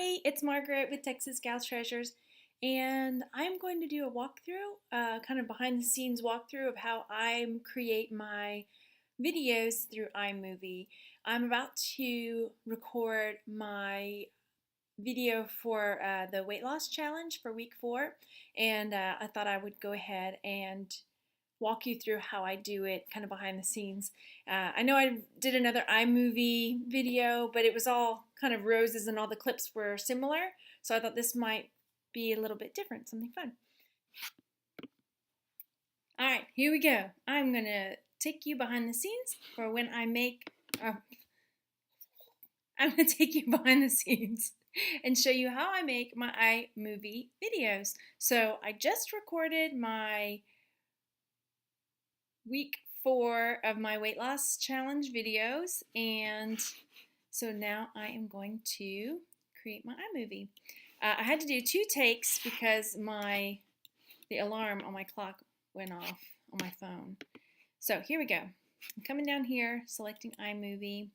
Hi, it's Margaret with Texas Gal Treasures, and I'm going to do a walkthrough, kind of behind the scenes walkthrough of how I create my videos through iMovie. I'm about to record my video for the weight loss challenge for week 4, and I thought I would go ahead and walk you through how I do it kind of behind the scenes. I know I did another iMovie video, but it was all kind of roses and all the clips were similar, so I thought this might be a little bit different, something fun. Alright, here we go. I'm going to take you behind the scenes for when I make, I'm going to take you behind the scenes and show you how I make my iMovie videos. So I just recorded my week 4 of my weight loss challenge videos, and so now I am going to create my iMovie. I had to do 2 takes because the alarm on my clock went off on my phone. So here we go. I'm coming down here, selecting iMovie.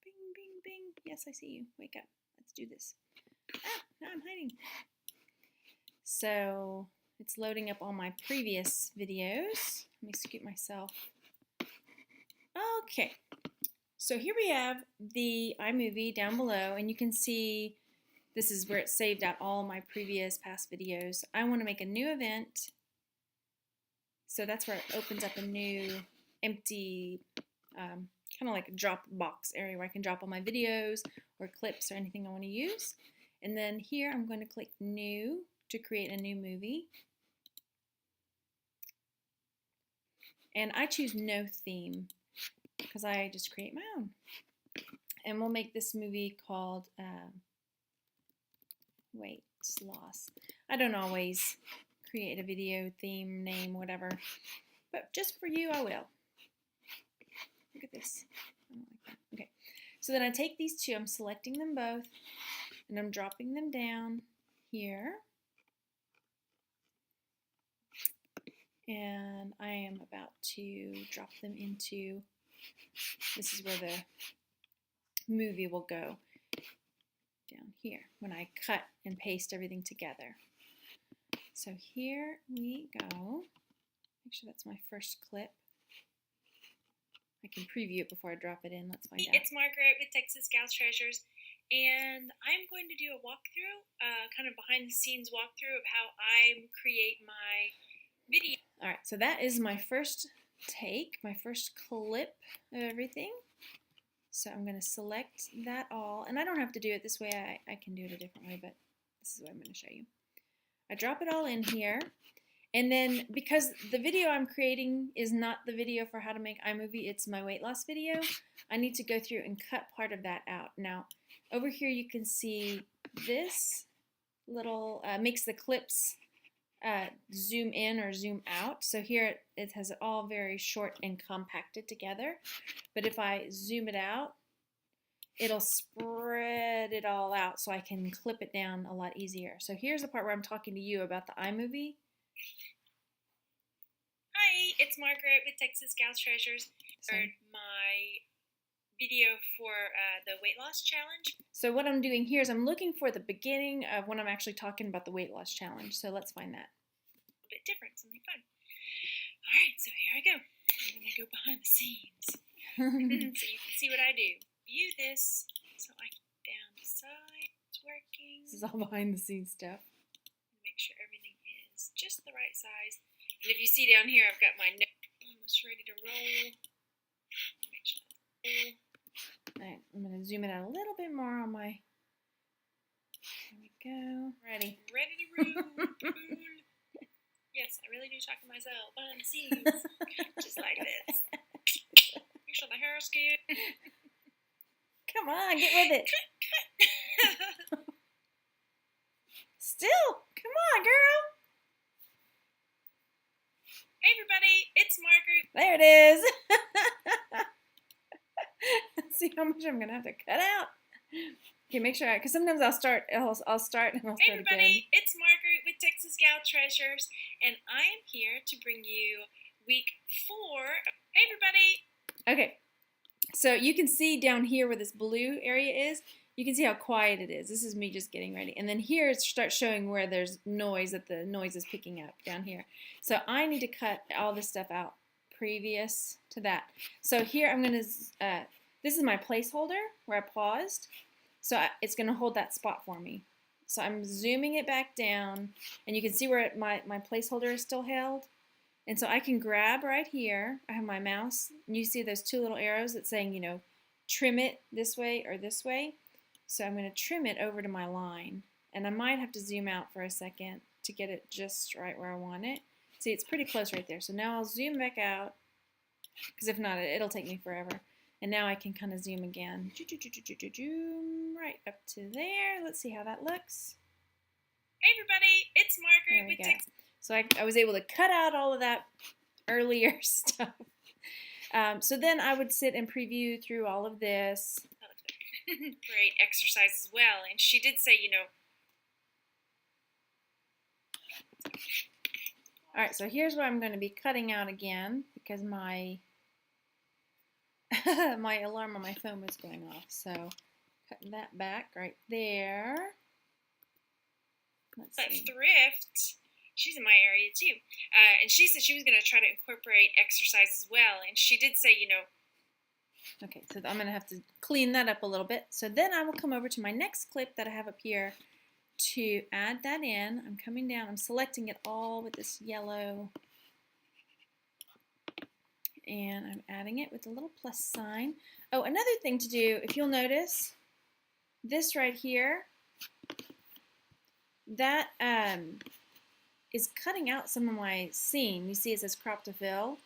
Bing, bing, bing. Yes, I see you. Wake up. Let's do this. Ah, now I'm hiding. So it's loading up all my previous videos. Let me scoot myself. Okay, so here we have the iMovie down below, and you can see this is where it saved out all my previous past videos. I want to make a new event, so that's where it opens up a new empty kind of like a drop box area where I can drop all my videos or clips or anything I want to use. And then here I'm going to click New to create a new movie. And I choose no theme because I just create my own. And we'll make this movie called Weight Loss. I don't always create a video theme, name, whatever, but just for you I will. Look at this. I don't like that. Okay, so then I take these 2, I'm selecting them both, and I'm dropping them down here. And I am about to drop them into, this is where the movie will go, down here when I cut and paste everything together. So here we go. Make sure that's my first clip. I can preview it before I drop it in. Let's find out. It's Margaret with Texas Gal Treasures, and I'm going to do a walkthrough, kind of behind the scenes walkthrough of how I create my video. Alright, so that is my first take, my first clip of everything. So I'm going to select that all, and I don't have to do it this way, I can do it a different way, but this is what I'm going to show you. I drop it all in here, and then because the video I'm creating is not the video for how to make iMovie, it's my weight loss video, I need to go through and cut part of that out. Now, over here you can see this little, makes the clips zoom in or zoom out. So here it has it all very short and compacted together. But if I zoom it out, it'll spread it all out so I can clip it down a lot easier. So here's the part where I'm talking to you about the iMovie. Hi, it's Margaret with Texas Gal Treasures. My video for the weight loss challenge. So what I'm doing here is I'm looking for the beginning of when I'm actually talking about the weight loss challenge. So let's find that. A bit different, something fun. All right, so here I go. I'm going to go behind the scenes so you can see what I do. View this so I can down the side. It's working. This is all behind the scenes stuff. Make sure everything is just the right size. And if you see down here, I've got my note almost ready to roll. Make sure that's roll. Alright, I'm going to zoom it out a little bit more on my, there we go. Ready. Ready to roll. Yes, I really do talk to myself behind the scenes. Just like this. Make sure the hair is good. Come on, get with it. Still, come on, girl. Hey everybody, it's Margaret. There it is. Let's see how much I'm gonna have to cut out. Okay, make sure, because sometimes I'll start and I'll start again. Hey everybody, it's Margaret with Texas Gal Treasures, and I am here to bring you week 4. Hey everybody. Okay, So you can see down here where this blue area is, you can see how quiet it is. This is me just getting ready. And then here it starts showing where there's noise, that the noise is picking up down here. So I need to cut all this stuff out previous to that. So here I'm going to, this is my placeholder where I paused. So it's going to hold that spot for me. So I'm zooming it back down, and you can see where my placeholder is still held. And so I can grab right here. I have my mouse, and you see those two little arrows that's saying, you know, trim it this way or this way. So I'm going to trim it over to my line. And I might have to zoom out for a second to get it just right where I want it. See, it's pretty close right there. So now I'll zoom back out, because if not, it'll take me forever. And now I can kind of zoom again. Right up to there. Let's see how that looks. Hey everybody, it's Margaret with Text. So I was able to cut out all of that earlier stuff. So then I would sit and preview through all of this. Great exercise as well. And she did say, you know. All right, so here's what I'm going to be cutting out again, because my my alarm on my phone was going off. So cutting that back right there. Let's see. Thrift, she's in my area too. And she said she was going to try to incorporate exercise as well. And she did say, you know. Okay, so I'm going to have to clean that up a little bit. So then I will come over to my next clip that I have up here to add that in. I'm coming down. I'm selecting it all with this yellow. And I'm adding it with a little plus sign. Oh, another thing to do, if you'll notice, this right here, that is cutting out some of my scene. You see it says crop to fill.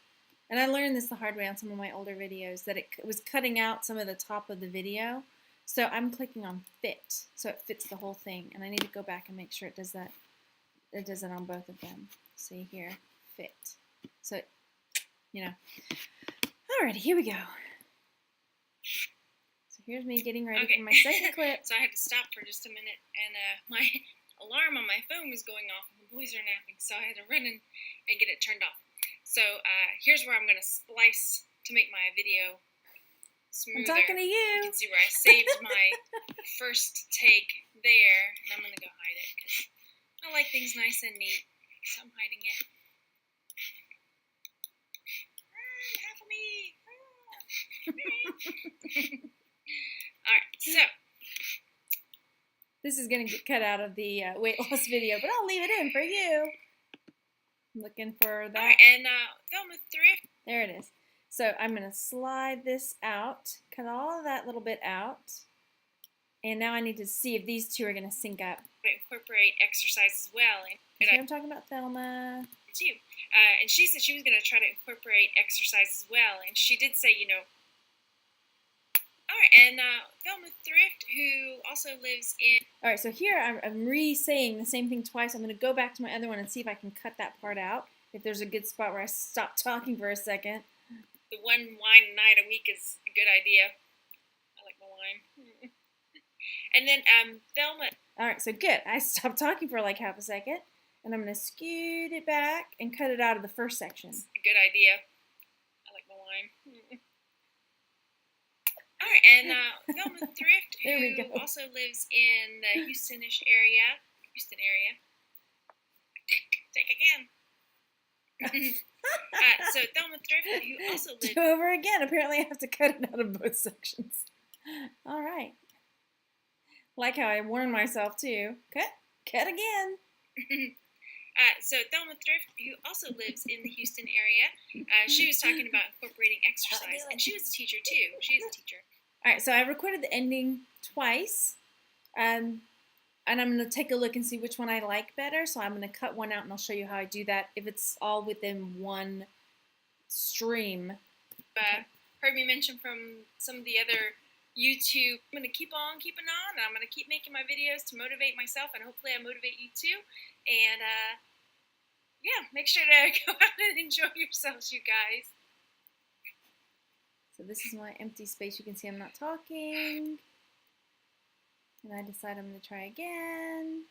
And I learned this the hard way on some of my older videos, that it was cutting out some of the top of the video. So I'm clicking on fit, so it fits the whole thing. And I need to go back and make sure it does that. It does it on both of them. See here, fit. So, you know. Alrighty, here we go. So here's me getting ready for my second clip. So I had to stop for just a minute, and my alarm on my phone was going off, and the boys are napping, so I had to run and get it turned off. So here's where I'm going to splice to make my video smoother. I'm talking to you. You can see where I saved my first take there, and I'm going to go hide it because I like things nice and neat, so I'm hiding it. Half of me. Alright, so. This is going to get cut out of the weight loss video, but I'll leave it in for you. I'm looking for that. Alright, and Velma Thrift. There it is. So I'm going to slide this out, cut all of that little bit out, and now I need to see if these two are going to sync up. Incorporate exercise as well. And I'm talking about Thelma. Too. And she said she was going to try to incorporate exercise as well, and she did say, you know. Alright, and Velma Thrift, who also lives in. Alright, so here I'm re-saying the same thing twice. I'm going to go back to my other one and see if I can cut that part out. If there's a good spot where I stop talking for a second. The one wine night a week is a good idea. I like my wine. And then Velma. Alright, so good. I stopped talking for like half a second. And I'm going to scoot it back and cut it out of the first section. A good idea. I like my wine. Alright, and Velma Thrift, who also lives in the Houston-ish area. Houston area. Take again. So Thelma Thrift, who also lives. Do over again. Apparently, I have to cut it out of both sections. All right. Like how I warned myself too. Cut again. So Thelma Thrift, who also lives in the Houston area, she was talking about incorporating exercise, and she was a teacher too. She is a teacher. All right. So I recorded the ending twice. And I'm going to take a look and see which one I like better. So I'm going to cut one out and I'll show you how I do that if it's all within one stream. Heard me mention from some of the other YouTube. I'm going to keep on keeping on. And I'm going to keep making my videos to motivate myself, and hopefully I motivate you too. And yeah, make sure to go out and enjoy yourselves, you guys. So this is my empty space. You can see I'm not talking. And I decide I'm going to try again.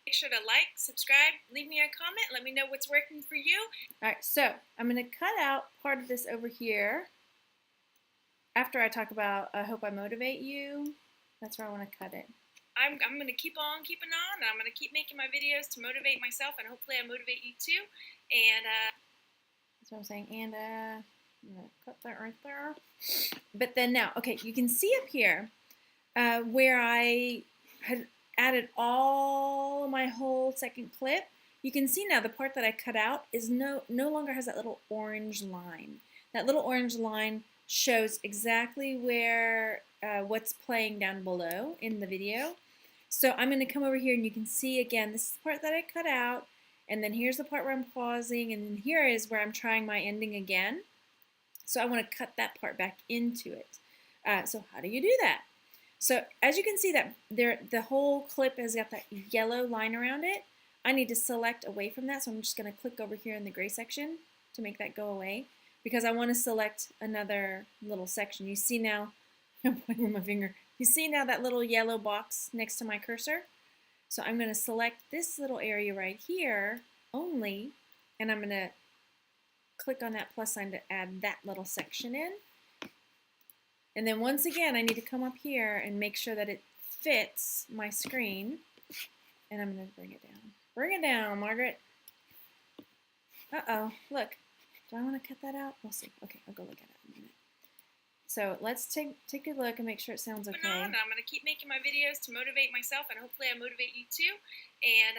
Make sure to like, subscribe, leave me a comment, let me know what's working for you. Alright, so I'm going to cut out part of this over here. after I talk about I hope I motivate you, that's where I want to cut it. I'm going to keep on keeping on, and I'm going to keep making my videos to motivate myself, and hopefully I motivate you too. And that's what I'm saying. And I'm going to cut that right there. But then now, okay, you can see up here where I had added all my whole second clip. You can see now the part that I cut out is no longer has that little orange line. That little orange line shows exactly where what's playing down below in the video. So I'm going to come over here and you can see again, this is the part that I cut out, and then here's the part where I'm pausing, and then here is where I'm trying my ending again. So I want to cut that part back into it. So how do you do that? So as you can see that the whole clip has got that yellow line around it. I need to select away from that, so I'm just going to click over here in the gray section to make that go away, because I want to select another little section. You see now, I'm pointing with my finger, you see now that little yellow box next to my cursor? So I'm going to select this little area right here only, and I'm going to click on that plus sign to add that little section in. And then once again, I need to come up here and make sure that it fits my screen. And I'm going to bring it down. Bring it down, Margaret. Uh-oh, look. Do I want to cut that out? We'll see. Okay, I'll go look at it in a minute. So let's take a look and make sure it sounds okay. I'm going to keep making my videos to motivate myself, and hopefully I motivate you too. And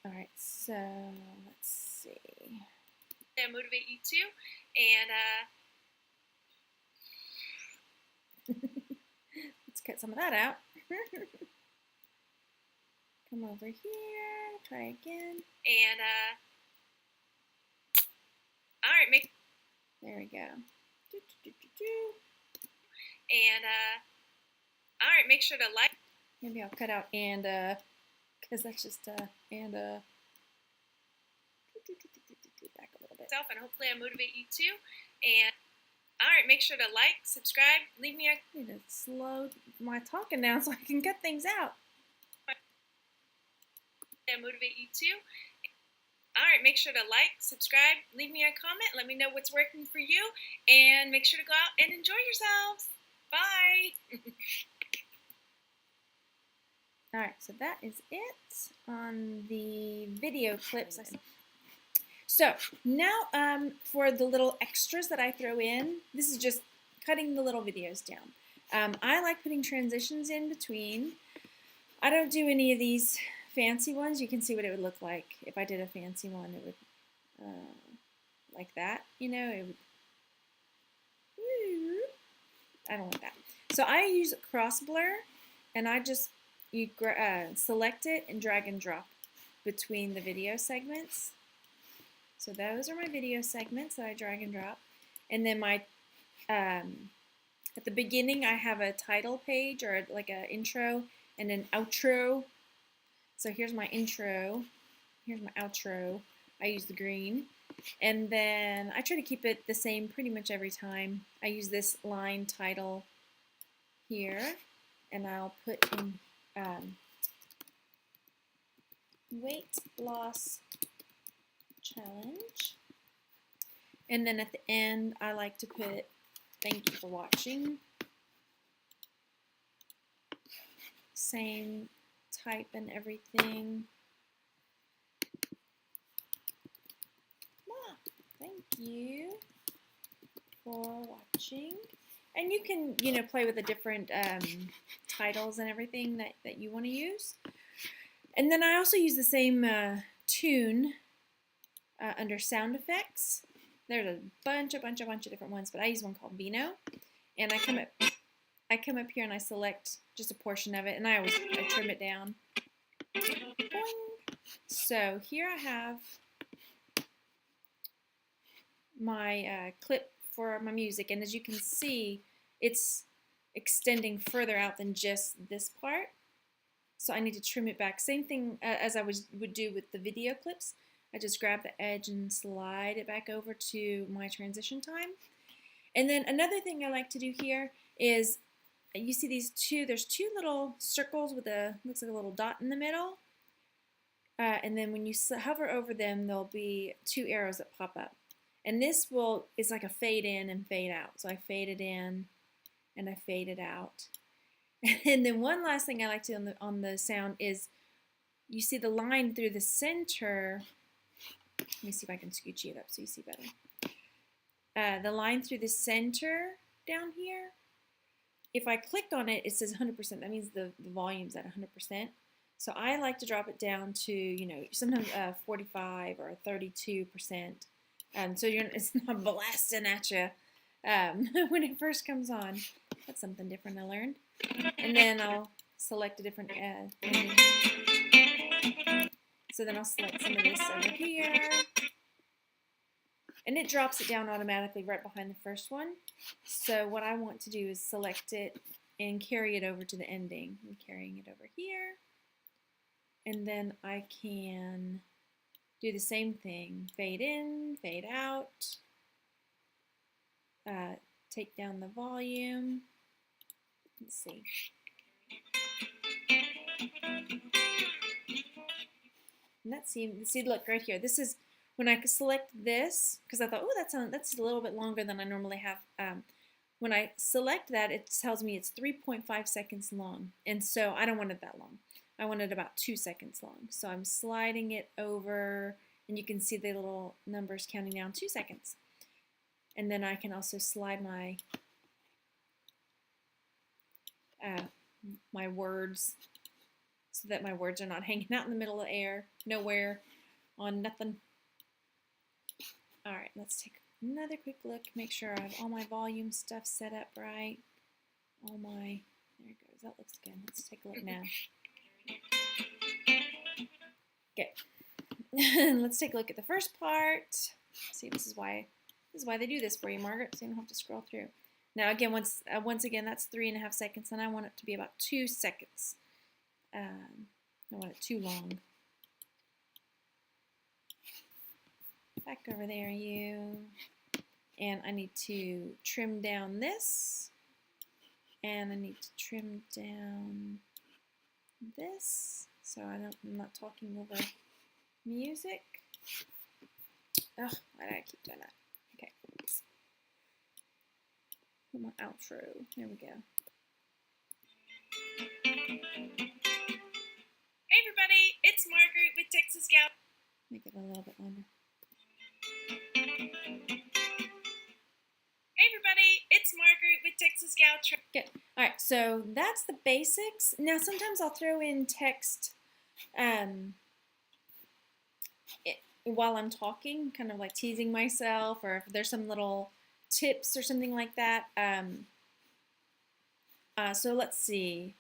all right, so let's see. I motivate you too. And let's cut some of that out. Come over here, try again. And all right, there we go. And all right, make sure to like. Maybe I'll cut out and because that's just and back a little bit. And hopefully I motivate you too. And all right, make sure to like, subscribe, leave me a. I need to slow my talking down so I can cut things out. I motivate you too. All right, make sure to like, subscribe, leave me a comment, let me know what's working for you, and make sure to go out and enjoy yourselves. Bye. All right, so that is it on the video clips. So now for the little extras that I throw in, this is just cutting the little videos down. I like putting transitions in between. I don't do any of these fancy ones. You can see what it would look like if I did a fancy one. It would like that, you know. It would. I don't like that. So I use cross blur, and I just select it and drag and drop between the video segments. So those are my video segments that I drag and drop, and then my at the beginning I have a title page or like an intro and an outro. So here's my intro, here's my outro. I use the green, and then I try to keep it the same pretty much every time. I use this line title here, and I'll put in weight loss challenge, and then at the end I like to put thank you for watching. Same type and everything. Thank you for watching. And you can, you know, play with the different titles and everything that you want to use. And then I also use the same tune under sound effects. There's a bunch of different ones, but I use one called Vino. And I come up here and I select just a portion of it, and I trim it down. Boing. So here I have my clip for my music, and as you can see, it's extending further out than just this part. So I need to trim it back. Same thing as I would do with the video clips. I just grab the edge and slide it back over to my transition time. And then another thing I like to do here is, you see there's two little circles with looks like a little dot in the middle. And then when you hover over them, there'll be two arrows that pop up. And this is like a fade in and fade out. So I fade it in and I fade it out. And then one last thing I like to do on the sound is, you see the line through the center. Let me see if I can scooch it up so you see better. The line through the center down here, if I click on it, it says 100%. That means the volume's at 100%. So I like to drop it down to, sometimes 45 or 32%. So it's not blasting at you when it first comes on. That's something different I learned. And then I'll select a different ending. So then I'll select some of this over here. And it drops it down automatically right behind the first one. So what I want to do is select it and carry it over to the ending. I'm carrying it over here. And then I can do the same thing. Fade in, fade out. Take down the volume. Let's see. And see, look right here. This is when I select this, because I thought, oh, that's a little bit longer than I normally have. When I select that, it tells me it's 3.5 seconds long. And so I don't want it that long. I want it about 2 seconds long. So I'm sliding it over, and you can see the little numbers counting down 2 seconds. And then I can also slide my my words so that my words are not hanging out in the middle of the air, nowhere, on nothing. All right, let's take another quick look, make sure I have all my volume stuff set up right. There it goes, that looks good. Let's take a look now. Okay, let's take a look at the first part. See, this is why they do this for you, Margaret, so you don't have to scroll through. Now again, once again, that's 3.5 seconds, and I want it to be about 2 seconds. I don't want it too long. Back over there, you. And I need to trim down this, and I need to trim down this, so I'm not talking over music. Ugh, why do I keep doing that? Okay. My outro. There we go. Hey everybody, it's Margaret with Texas Gal. Make it a little bit longer. Hey everybody, it's Margaret with Texas Gal. Good. All right, so that's the basics. Now sometimes I'll throw in text while I'm talking, kind of like teasing myself, or if there's some little tips or something like that. So let's see.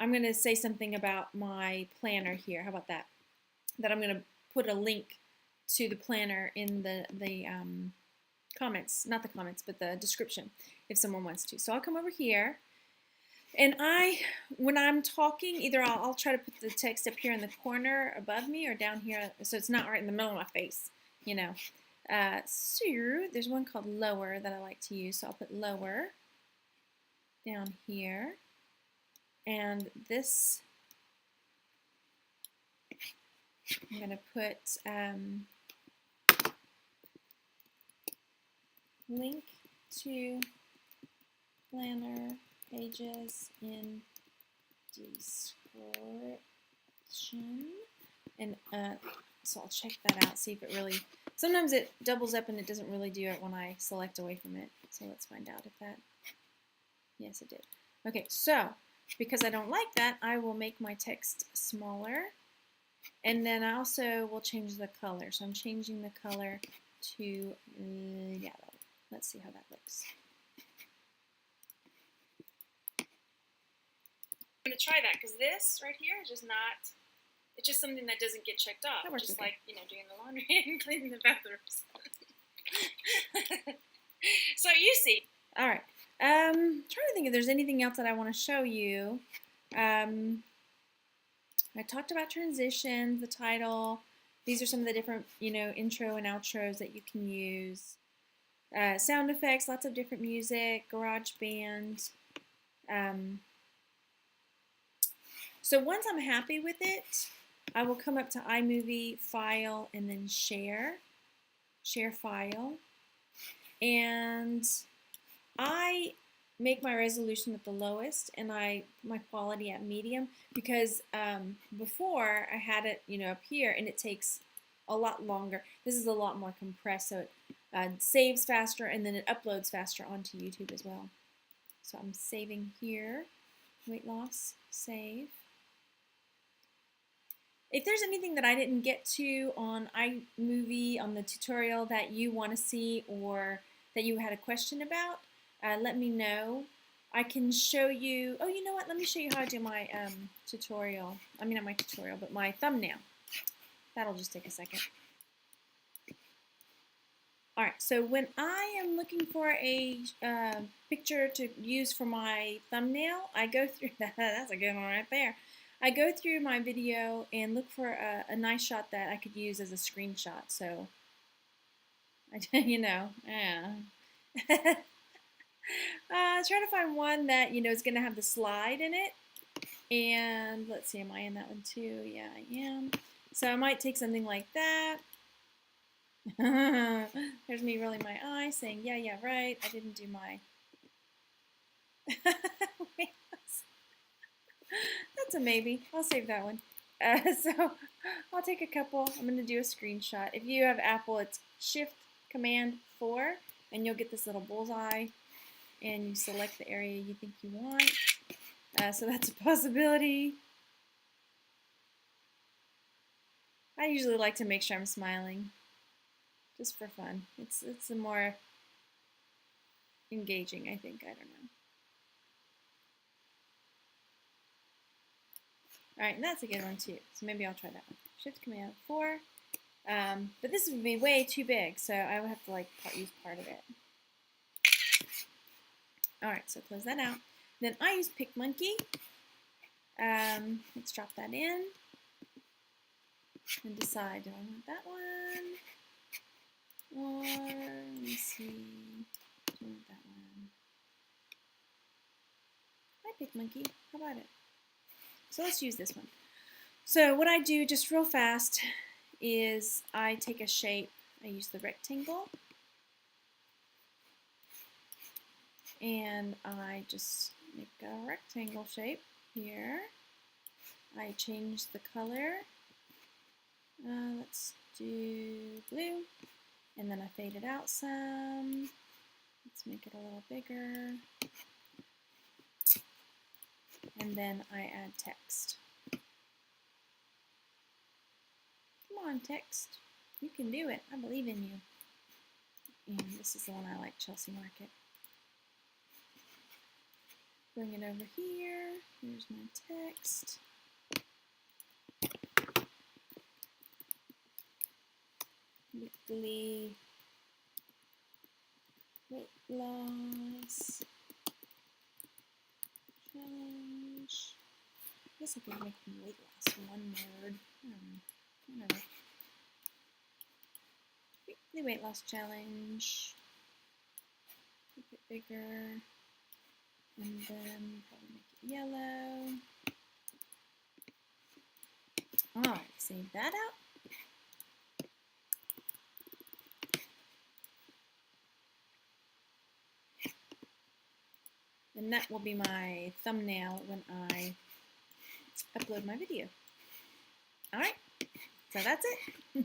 I'm going to say something about my planner here. How about that? That I'm going to put a link to the planner in the comments, not the comments, but the description if someone wants to. So I'll come over here, and when I'm talking, either I'll try to put the text up here in the corner above me or down here, so it's not right in the middle of my face, So there's one called lower that I like to use, so I'll put lower down here. And this, I'm going to put link to planner pages in description. And so I'll check that out, see if it really, sometimes it doubles up and it doesn't really do it when I select away from it. So let's find out if that, yes it did. Okay, so because I don't like that, I will make my text smaller, and then I also will change the color. So I'm changing the color to yellow. Let's see how that looks. I'm going to try that because this right here is just not, it's just something that doesn't get checked off. Just okay. Like, doing the laundry and cleaning the bathrooms. So you see. All right. Trying to think if there's anything else that I want to show you. I talked about transitions, the title. These are some of the different, intro and outros that you can use. Sound effects, lots of different music, GarageBand. So once I'm happy with it, I will come up to iMovie, File, and then Share. share file, and I make my resolution at the lowest and my quality at medium because before I had it up here and it takes a lot longer. This is a lot more compressed, so it saves faster and then it uploads faster onto YouTube as well. So I'm saving here, weight loss, save. If there's anything that I didn't get to on iMovie on the tutorial that you want to see or that you had a question about, let me know. I can show you, oh, you know what, let me show you how I do my tutorial. I mean, not my tutorial, but my thumbnail. That'll just take a second. Alright, so when I am looking for a picture to use for my thumbnail, I go through, that's a good one right there. I go through my video and look for a nice shot that I could use as a screenshot. So, yeah. Try to find one that, is going to have the slide in it. And let's see, am I in that one too? Yeah, I am. So I might take something like that. There's me rolling my eyes saying, yeah, right. I didn't do my... That's a maybe. I'll save that one. So I'll take a couple. I'm going to do a screenshot. If you have Apple, it's Shift-Command-4, and you'll get this little bullseye, and you select the area you think you want. So that's a possibility. I usually like to make sure I'm smiling, just for fun. It's a more engaging, I think. I don't know. Alright, and that's a good one too. So maybe I'll try that one. Shift-Command-4. But this would be way too big, so I would have to use part of it. Alright, so close that out. Then I use PicMonkey. Let's drop that in. And decide, do I want that one? Or, let me see, do I want that one? Hi PicMonkey, how about it? So let's use this one. So what I do just real fast is I take a shape, I use the rectangle, and I just make a rectangle shape here. I change the color. Let's do blue, and then I fade it out some. Let's make it a little bigger. And then I add text. Come on, text. You can do it. I believe in you. And this is the one I like, Chelsea Market. Bring it over here. Here's my text. Weekly weight loss challenge. I guess I could make weight loss one word. Whatever. Weekly weight loss challenge. Make it bigger. And then probably make it yellow. Alright, save that out. And that will be my thumbnail when I upload my video. Alright, so that's it.